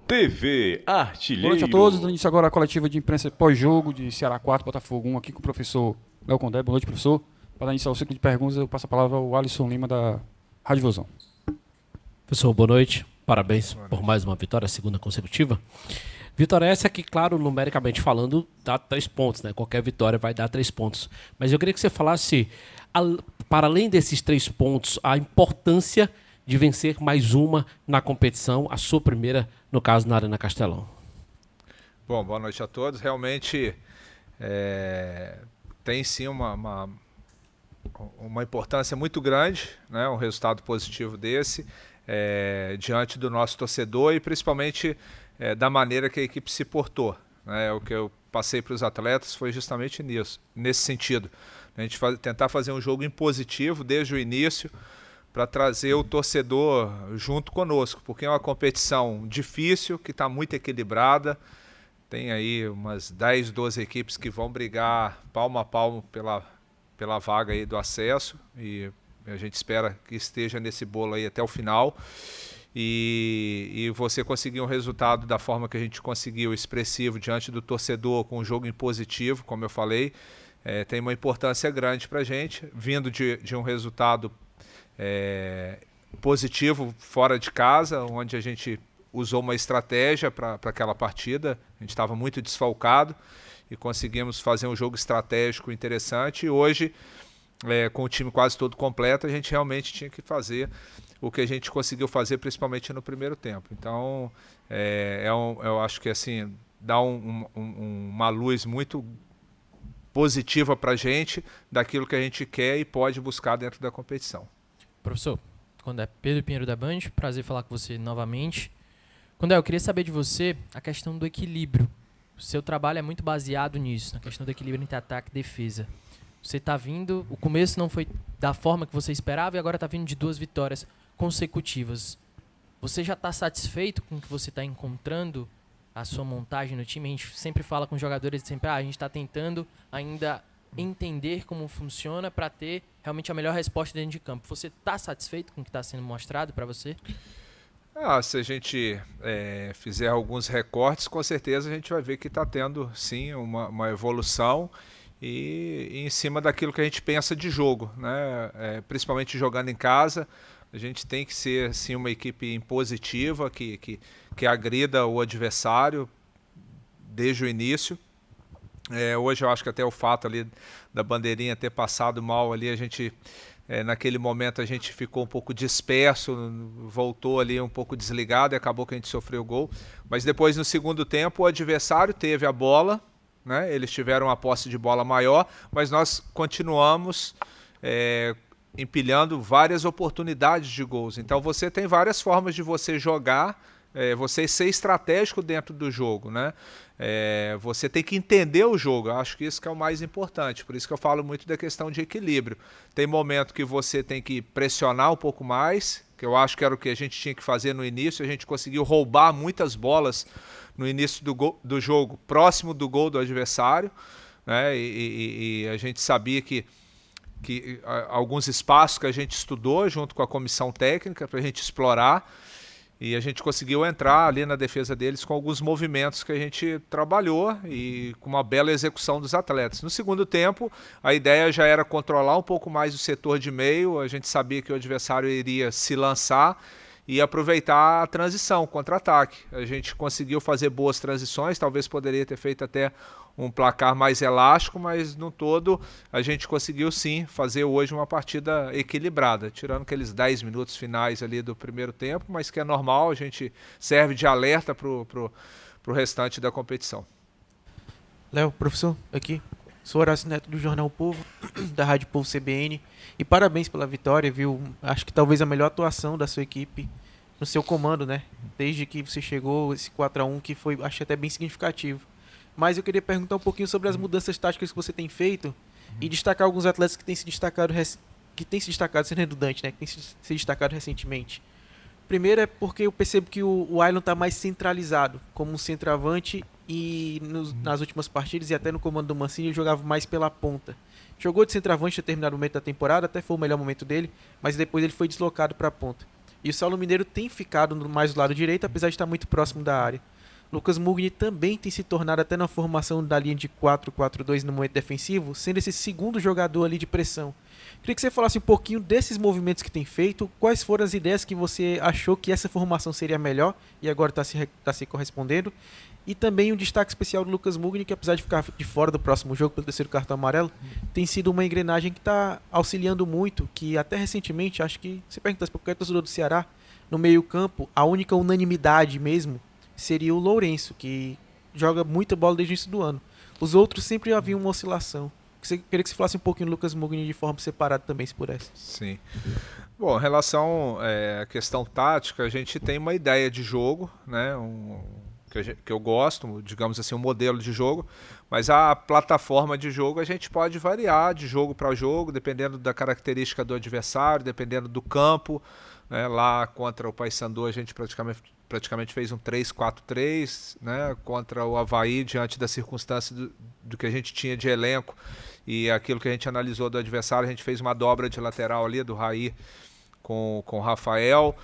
TV Boa noite a Artilheiro. todos. Dando início agora a coletiva de imprensa pós-jogo de Ceará 4, Botafogo 1, aqui com o professor Léo Condé. Boa noite, professor. Para dar início ao ciclo de perguntas, eu passo a palavra ao Alisson Lima, da Rádio Vozão. Professor, boa noite. Parabéns por mais uma vitória, segunda consecutiva. Vitória essa que, claro, numericamente falando, dá 3 pontos, né? Qualquer vitória vai dar 3 pontos. Mas eu queria que você falasse, para além desses 3 pontos, a importância de vencer mais uma na competição, a sua primeira, no caso, na Arena Castelão. Bom, boa noite a todos. Realmente tem sim uma importância muito grande, né? Um resultado positivo desse diante do nosso torcedor e principalmente da maneira que a equipe se portou, né? O que eu passei para os atletas foi justamente nesse sentido. A gente tentar fazer um jogo impositivo desde o início, para trazer o torcedor junto conosco, porque é uma competição difícil, que está muito equilibrada. Tem aí umas 10, 12 equipes que vão brigar palmo a palmo pela vaga aí do acesso, e a gente espera que esteja nesse bolo aí até o final. E você conseguir um resultado da forma que a gente conseguiu, expressivo, diante do torcedor, com um jogo impositivo, como eu falei, tem uma importância grande para a gente, vindo de um resultado positivo fora de casa, onde a gente usou uma estratégia para aquela partida. A gente estava muito desfalcado e conseguimos fazer um jogo estratégico interessante, e hoje, com o time quase todo completo, a gente realmente tinha que fazer o que a gente conseguiu fazer, principalmente no primeiro tempo. Então, eu acho que assim, dá uma luz muito positiva para a gente, daquilo que a gente quer e pode buscar dentro da competição. Professor, quando é Pedro Pinheiro da Band, prazer falar com você novamente. Quando eu queria saber de você a questão do equilíbrio. O seu trabalho é muito baseado nisso, na questão do equilíbrio entre ataque e defesa. Você está vindo, o começo não foi da forma que você esperava e agora está vindo de 2 vitórias consecutivas. Você já está satisfeito com o que você está encontrando, a sua montagem no time? A gente sempre fala com os jogadores, sempre a gente está tentando ainda entender como funciona para ter realmente a melhor resposta dentro de campo. Você está satisfeito com o que está sendo mostrado para você? Se a gente fizer alguns recortes, com certeza a gente vai ver que está tendo sim uma evolução, e em cima daquilo que a gente pensa de jogo, né? Principalmente jogando em casa, a gente tem que ser sim uma equipe impositiva, que agrida o adversário desde o início. Hoje eu acho que até o fato ali da bandeirinha ter passado mal ali, a gente naquele momento a gente ficou um pouco disperso, voltou ali um pouco desligado e acabou que a gente sofreu o gol. Mas depois, no segundo tempo, o adversário teve a bola, né? Eles tiveram uma posse de bola maior, mas nós continuamos empilhando várias oportunidades de gols. Então você tem várias formas de você jogar, você ser estratégico dentro do jogo, né? Você tem que entender o jogo. Eu acho que isso que é o mais importante. Por isso que eu falo muito da questão de equilíbrio. Tem momento que você tem que pressionar um pouco mais, que eu acho que era o que a gente tinha que fazer no início. A gente conseguiu roubar muitas bolas no início do jogo, próximo do gol do adversário, né? E a gente sabia que alguns espaços que a gente estudou junto com a comissão técnica para a gente explorar, e a gente conseguiu entrar ali na defesa deles com alguns movimentos que a gente trabalhou e com uma bela execução dos atletas. No segundo tempo, a ideia já era controlar um pouco mais o setor de meio. A gente sabia que o adversário iria se lançar e aproveitar a transição, contra-ataque. A gente conseguiu fazer boas transições, talvez poderia ter feito até um placar mais elástico, mas no todo a gente conseguiu sim fazer hoje uma partida equilibrada, tirando aqueles 10 minutos finais ali do primeiro tempo, mas que é normal, a gente serve de alerta pro restante da competição. Léo, professor, aqui, sou Horácio Neto do Jornal Povo, da Rádio Povo CBN, e parabéns pela vitória, viu? Acho que talvez a melhor atuação da sua equipe no seu comando, né? Desde que você chegou, esse 4-1 que foi, acho até bem significativo. Mas eu queria perguntar um pouquinho sobre as mudanças táticas que você tem feito e destacar alguns atletas que têm se destacado, sendo redundante, né? Que têm se destacado recentemente. Primeiro é porque eu percebo que o Ailon está mais centralizado como um centroavante, e nas últimas partidas e até no comando do Mancini ele jogava mais pela ponta. Jogou de centroavante em determinado momento da temporada, até foi o melhor momento dele, mas depois ele foi deslocado para a ponta. E o Saulo Mineiro tem ficado mais do lado direito, apesar de estar muito próximo da área. Lucas Mugni também tem se tornado até na formação da linha de 4-4-2 no momento defensivo, sendo esse segundo jogador ali de pressão. Queria que você falasse um pouquinho desses movimentos que tem feito, quais foram as ideias que você achou que essa formação seria melhor e agora está se correspondendo. E também um destaque especial do Lucas Mugni, que apesar de ficar de fora do próximo jogo pelo terceiro cartão amarelo, tem sido uma engrenagem que está auxiliando muito, que até recentemente, acho que, se perguntasse para qualquer torcedor do Ceará, no meio campo, a única unanimidade mesmo seria o Lourenço, que joga muita bola desde o início do ano. Os outros sempre havia uma oscilação. Queria que você falasse um pouquinho do Lucas Mugni de forma separada também, se pudesse. Sim. Bom, em relação à questão tática, a gente tem uma ideia de jogo, né? Que eu gosto, digamos assim, um modelo de jogo, mas a plataforma de jogo a gente pode variar de jogo para jogo, dependendo da característica do adversário, dependendo do campo. Né? Lá contra o Paysandu a gente praticamente fez um 3-4-3, né? Contra o Avaí, diante da circunstância do que a gente tinha de elenco e aquilo que a gente analisou do adversário, a gente fez uma dobra de lateral ali, do Raí com o Rafael,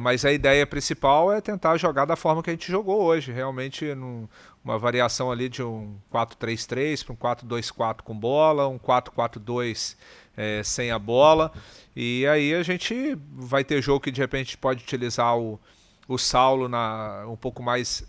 mas a ideia principal é tentar jogar da forma que a gente jogou hoje, realmente uma variação ali de um 4-3-3 para um 4-2-4 com bola, um 4-4-2 sem a bola, e aí a gente vai ter jogo que de repente pode utilizar o Saulo um pouco mais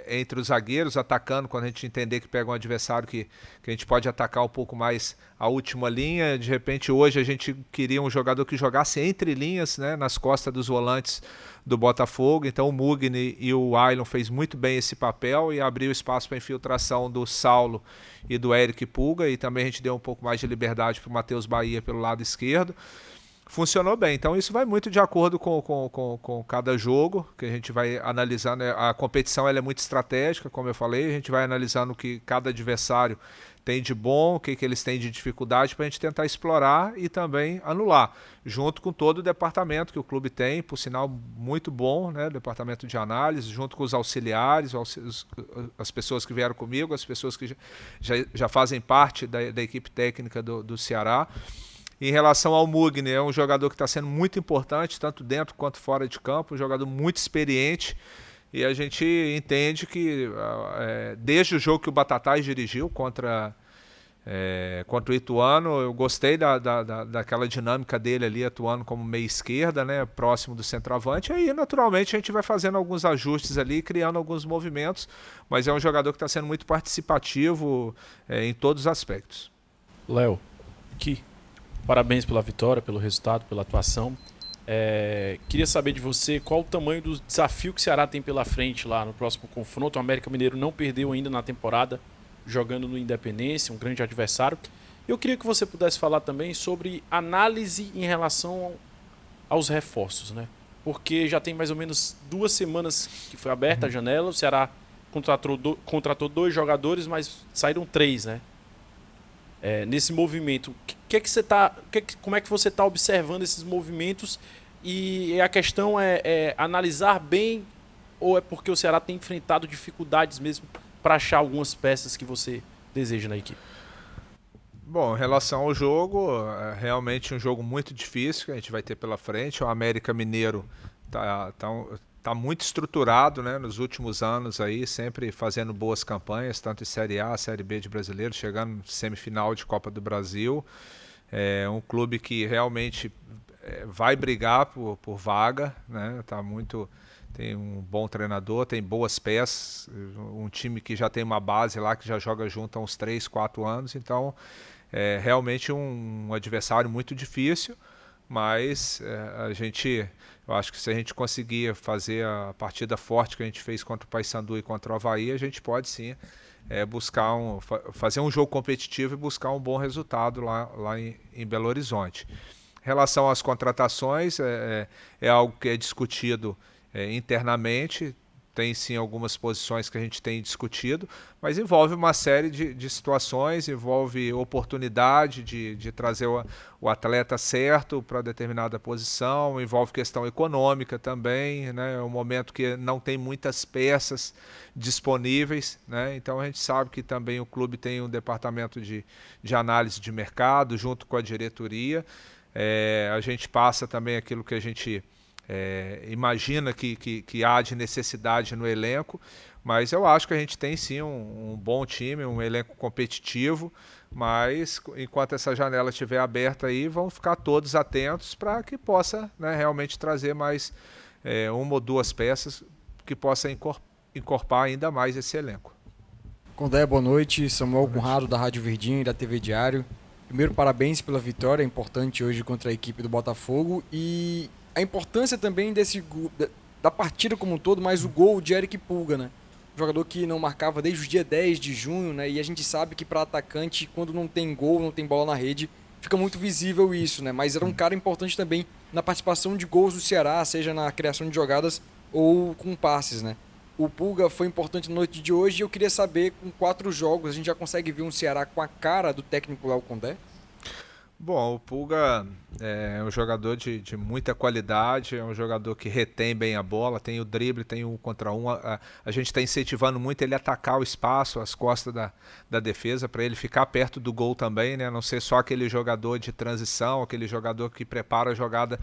entre os zagueiros, atacando quando a gente entender que pega um adversário que a gente pode atacar um pouco mais a última linha. De repente hoje a gente queria um jogador que jogasse entre linhas, né, nas costas dos volantes do Botafogo, então o Mugni e o Ailon fez muito bem esse papel e abriu espaço para a infiltração do Saulo e do Eric Pulga, e também a gente deu um pouco mais de liberdade para o Matheus Bahia pelo lado esquerdo. Funcionou bem, então isso vai muito de acordo com cada jogo que a gente vai analisando. A competição ela é muito estratégica, como eu falei, a gente vai analisando o que cada adversário tem de bom, o que eles têm de dificuldade, para a gente tentar explorar e também anular, junto com todo o departamento que o clube tem, por sinal muito bom, né? Departamento de análise, junto com os auxiliares, as pessoas que vieram comigo, as pessoas que já fazem parte da equipe técnica do Ceará. Em relação ao Mugni, é um jogador que está sendo muito importante, tanto dentro quanto fora de campo, um jogador muito experiente, e a gente entende que desde o jogo que o Batatais dirigiu contra o Ituano, eu gostei daquela dinâmica dele ali, atuando como meia esquerda, né, próximo do centroavante, e aí naturalmente a gente vai fazendo alguns ajustes ali, criando alguns movimentos, mas é um jogador que está sendo muito participativo em todos os aspectos. Léo, aqui. Parabéns pela vitória, pelo resultado, pela atuação. Queria saber de você qual o tamanho do desafio que o Ceará tem pela frente lá no próximo confronto. O América Mineiro não perdeu ainda na temporada, jogando no Independência, um grande adversário. Eu queria que você pudesse falar também sobre análise em relação aos reforços, né? Porque já tem mais ou menos 2 semanas que foi aberta a janela, o Ceará contratou 2 jogadores, mas saíram 3, né? Nesse movimento, como é que você está observando esses movimentos? E a questão é analisar bem, ou é porque o Ceará tem enfrentado dificuldades mesmo para achar algumas peças que você deseja na equipe? Bom, em relação ao jogo, é realmente um jogo muito difícil que a gente vai ter pela frente. O América Mineiro tá muito estruturado, né, nos últimos anos aí, sempre fazendo boas campanhas, tanto em Série A, Série B de Brasileiro, chegando no semifinal de Copa do Brasil. É um clube que realmente vai brigar por vaga, né? Tem um bom treinador, tem boas peças, um time que já tem uma base lá, que já joga junto há uns 3, 4 anos, então é realmente um adversário muito difícil, mas eu acho que se a gente conseguir fazer a partida forte que a gente fez contra o Paysandu e contra o Avaí, a gente pode sim fazer um jogo competitivo e buscar um bom resultado lá em Belo Horizonte. Em relação às contratações, é algo que é discutido internamente. Tem sim algumas posições que a gente tem discutido, mas envolve uma série de situações, envolve oportunidade de trazer o atleta certo para determinada posição, envolve questão econômica também, né? É um momento que não tem muitas peças disponíveis, né? Então a gente sabe que também o clube tem um departamento de análise de mercado junto com a diretoria. A gente passa também aquilo que a gente imagina que há de necessidade no elenco, mas eu acho que a gente tem sim um bom time, um elenco competitivo, mas enquanto essa janela estiver aberta aí, vão ficar todos atentos para que possa, né, realmente trazer mais uma ou duas peças que possa encorpar ainda mais esse elenco. Condé, boa noite. Samuel Conrado, da Rádio Verdinha e da TV Diário. Primeiro, parabéns pela vitória, importante hoje contra a equipe do Botafogo. E a importância também da partida como um todo, mas o gol de Eric Pulga, né? Um jogador que não marcava desde o dia 10 de junho, né? E a gente sabe que para atacante, quando não tem gol, não tem bola na rede, fica muito visível isso, né? Mas era um cara importante também na participação de gols do Ceará, seja na criação de jogadas ou com passes, né? O Pulga foi importante na noite de hoje e eu queria saber, com 4 jogos, a gente já consegue ver um Ceará com a cara do técnico Léo Condé? Bom, o Pulga é um jogador de muita qualidade, é um jogador que retém bem a bola, tem o drible, tem um contra um. A gente está incentivando muito ele a atacar o espaço, as costas da defesa, para ele ficar perto do gol também, né? Não ser só aquele jogador de transição, aquele jogador que prepara a jogada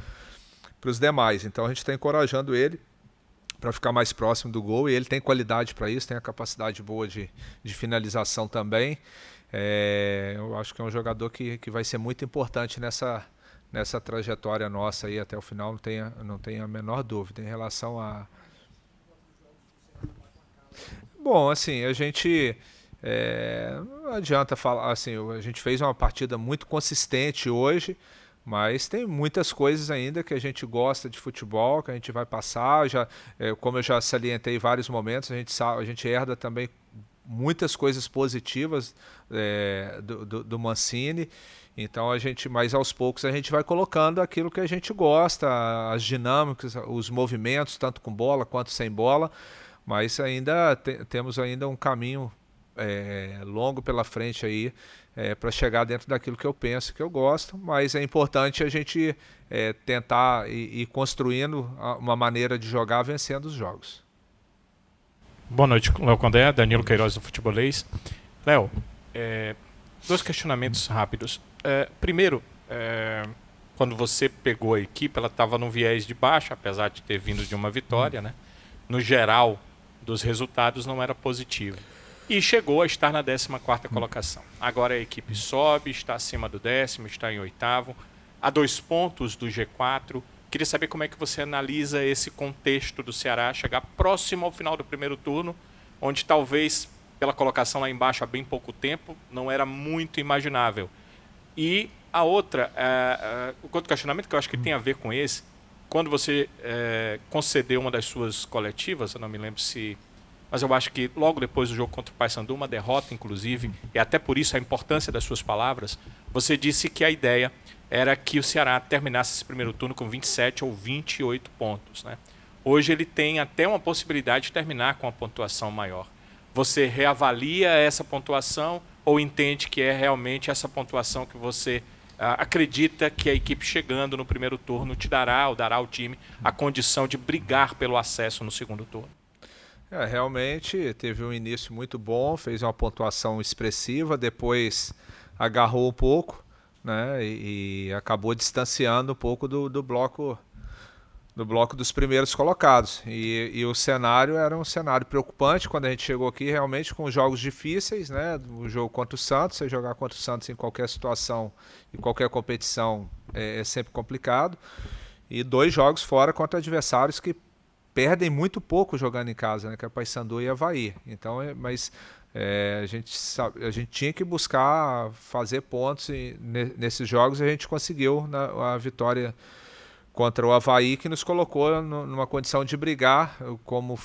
para os demais. Então a gente está encorajando ele para ficar mais próximo do gol, e ele tem qualidade para isso, tem a capacidade boa de finalização também. Eu acho que é um jogador que vai ser muito importante nessa trajetória nossa aí até o final, não tenho a menor dúvida em relação a... Bom, assim, a gente... não adianta falar, assim, a gente fez uma partida muito consistente hoje, mas tem muitas coisas ainda que a gente gosta de futebol, que a gente vai passar. Como eu já salientei em vários momentos, a gente herda também muitas coisas positivas do Mancini. Então mas aos poucos a gente vai colocando aquilo que a gente gosta, as dinâmicas, os movimentos, tanto com bola quanto sem bola. Mas ainda temos ainda um caminho longo pela frente aí, para chegar dentro daquilo que eu penso, que eu gosto, mas é importante a gente tentar ir construindo uma maneira de jogar vencendo os jogos. Boa noite, Léo Condé, Danilo Queiroz do Futebolês. Léo, 2 questionamentos rápidos. Primeiro, quando você pegou a equipe, ela estava num viés de baixa, apesar de ter vindo de uma vitória, né? No geral dos resultados não era positivo. E chegou a estar na 14ª colocação. Agora a equipe sobe, está acima do 10º, está em 8º, a 2 pontos do G4. Queria saber como é que você analisa esse contexto do Ceará chegar próximo ao final do primeiro turno, onde talvez, pela colocação lá embaixo há bem pouco tempo, não era muito imaginável. E a outra, o outro questionamento que eu acho que tem a ver com esse, quando você concedeu uma das suas coletivas, eu não me lembro se... Mas eu acho que logo depois do jogo contra o Paysandu, uma derrota inclusive, e até por isso a importância das suas palavras, você disse que a ideia era que o Ceará terminasse esse primeiro turno com 27 ou 28 pontos, né? Hoje ele tem até uma possibilidade de terminar com uma pontuação maior. Você reavalia essa pontuação ou entende que é realmente essa pontuação que você acredita que a equipe chegando no primeiro turno te dará, ou dará ao time, a condição de brigar pelo acesso no segundo turno? Realmente teve um início muito bom, fez uma pontuação expressiva, depois agarrou um pouco, né, e acabou distanciando um pouco do bloco dos primeiros colocados. E o cenário era um cenário preocupante quando a gente chegou aqui, realmente com jogos difíceis, né? O jogo contra o Santos, você jogar contra o Santos em qualquer situação, em qualquer competição é sempre complicado. E 2 jogos fora contra adversários que perdem muito pouco jogando em casa, né? Que é Paysandu e Avaí. Então, a gente tinha que buscar fazer pontos nesses jogos, e a gente conseguiu a vitória contra o Avaí, que nos colocou numa condição de brigar, como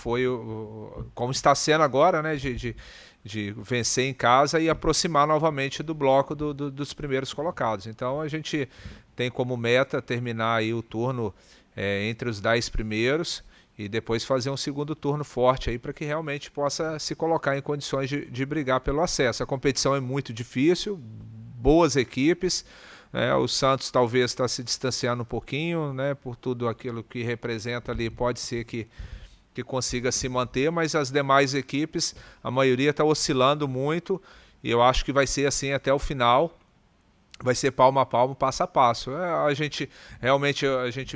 está sendo agora, né? De vencer em casa e aproximar novamente do bloco dos primeiros colocados. Então a gente tem como meta terminar aí o turno entre os 10 primeiros e depois fazer um segundo turno forte aí para que realmente possa se colocar em condições de brigar pelo acesso. A competição é muito difícil, boas equipes, né? O Santos talvez está se distanciando um pouquinho, né? Por tudo aquilo que representa ali, pode ser que consiga se manter, mas as demais equipes, a maioria está oscilando muito, e eu acho que vai ser assim até o final. vai ser palmo a palmo, passo a passo. A gente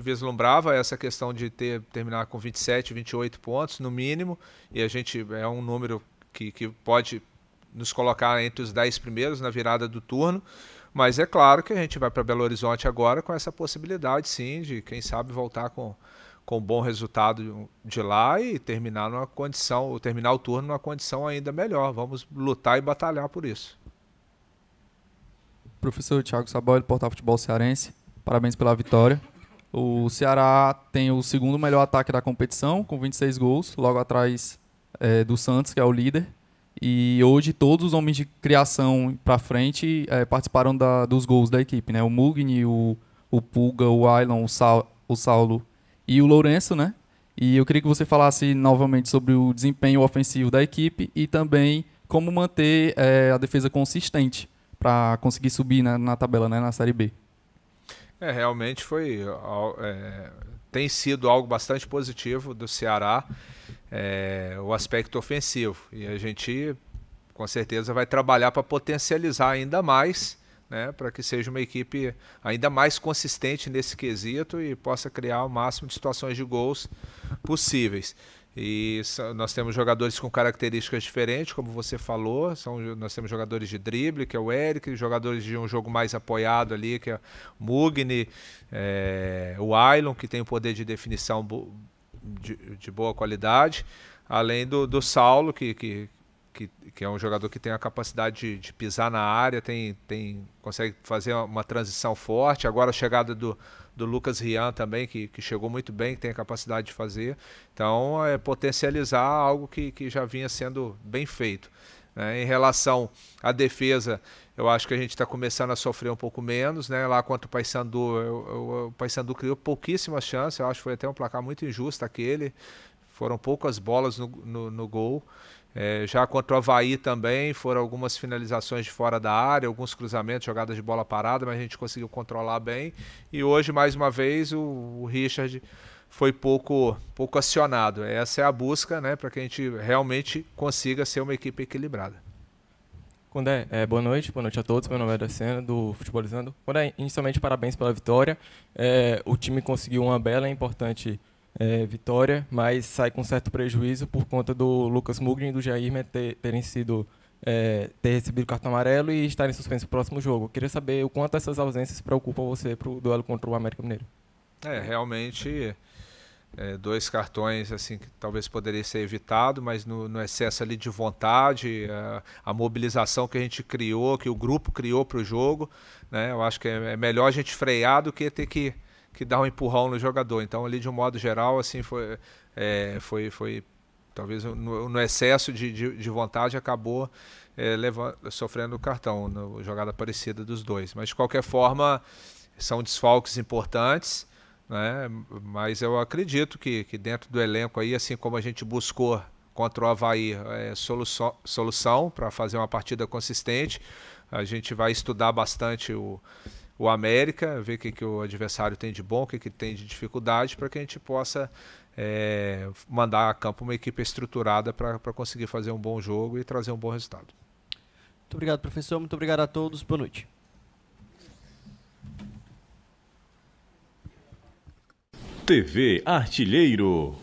vislumbrava essa questão de terminar com 27, 28 pontos no mínimo, e a gente é um número que pode nos colocar entre os 10 primeiros na virada do turno, mas é claro que a gente vai para Belo Horizonte agora com essa possibilidade, sim, de quem sabe voltar com um bom resultado de lá e terminar o turno numa condição ainda melhor. Vamos lutar e batalhar por isso. Professor Thiago Saboia, do Portal Futebol Cearense, parabéns pela vitória. O Ceará tem o segundo melhor ataque da competição, com 26 gols, logo atrás do Santos, que é o líder. E hoje todos os homens de criação para frente participaram dos gols da equipe, né? O Mugni, o Pulga, o Ailon, o Saulo e o Lourenço, né? E eu queria que você falasse novamente sobre o desempenho ofensivo da equipe e também como manter a defesa consistente para conseguir subir na tabela, né, na Série B. Realmente tem sido algo bastante positivo do Ceará, o aspecto ofensivo. E a gente, com certeza, vai trabalhar para potencializar ainda mais, né, para que seja uma equipe ainda mais consistente nesse quesito e possa criar o máximo de situações de gols possíveis. E nós temos jogadores com características diferentes, como você falou. Nós temos jogadores de drible, que é o Eric, jogadores de um jogo mais apoiado ali, que é o Mugni, o Ailon, que tem um poder de definição de boa qualidade, além do Saulo, que é um jogador que tem a capacidade de pisar na área, consegue fazer uma transição forte. Agora a chegada do Lucas Rian também, que chegou muito bem, que tem a capacidade de fazer. Então, potencializar algo que já vinha sendo bem feito. Em relação à defesa, eu acho que a gente está começando a sofrer um pouco menos, né? Lá contra o Paysandu, o Paysandu criou pouquíssimas chances, eu acho que foi até um placar muito injusto aquele. Foram poucas bolas no gol. Já contra o Avaí também foram algumas finalizações de fora da área, alguns cruzamentos, jogadas de bola parada, mas a gente conseguiu controlar bem. E hoje, mais uma vez, o Richard foi pouco acionado. Essa é a busca, né, para que a gente realmente consiga ser uma equipe equilibrada. Condé, boa noite a todos. Meu nome é Dracena, do Futebolizando. Condé, inicialmente, parabéns pela vitória. O time conseguiu uma bela e importante vitória, mas sai com certo prejuízo por conta do Lucas Mugni e do Jair terem ter recebido cartão amarelo e estarem suspensos no próximo jogo. Eu queria saber o quanto essas ausências preocupam você para o duelo contra o América Mineiro. Realmente, 2 cartões assim que talvez poderia ser evitado, mas no excesso ali de vontade, a mobilização que a gente criou, que o grupo criou para o jogo, né? Eu acho que é melhor a gente frear do que ter que dar um empurrão no jogador. Então, ali de um modo geral, assim, foi talvez no excesso de vontade acabou sofrendo o cartão, na jogada parecida dos dois. Mas de qualquer forma, são desfalques importantes, né? Mas eu acredito que dentro do elenco aí, assim como a gente buscou contra o Avaí solução para fazer uma partida consistente, a gente vai estudar bastante o América, ver o que o adversário tem de bom, o que tem de dificuldade, para que a gente possa mandar a campo uma equipe estruturada para conseguir fazer um bom jogo e trazer um bom resultado. Muito obrigado, professor. Muito obrigado a todos. Boa noite. TV Artilheiro.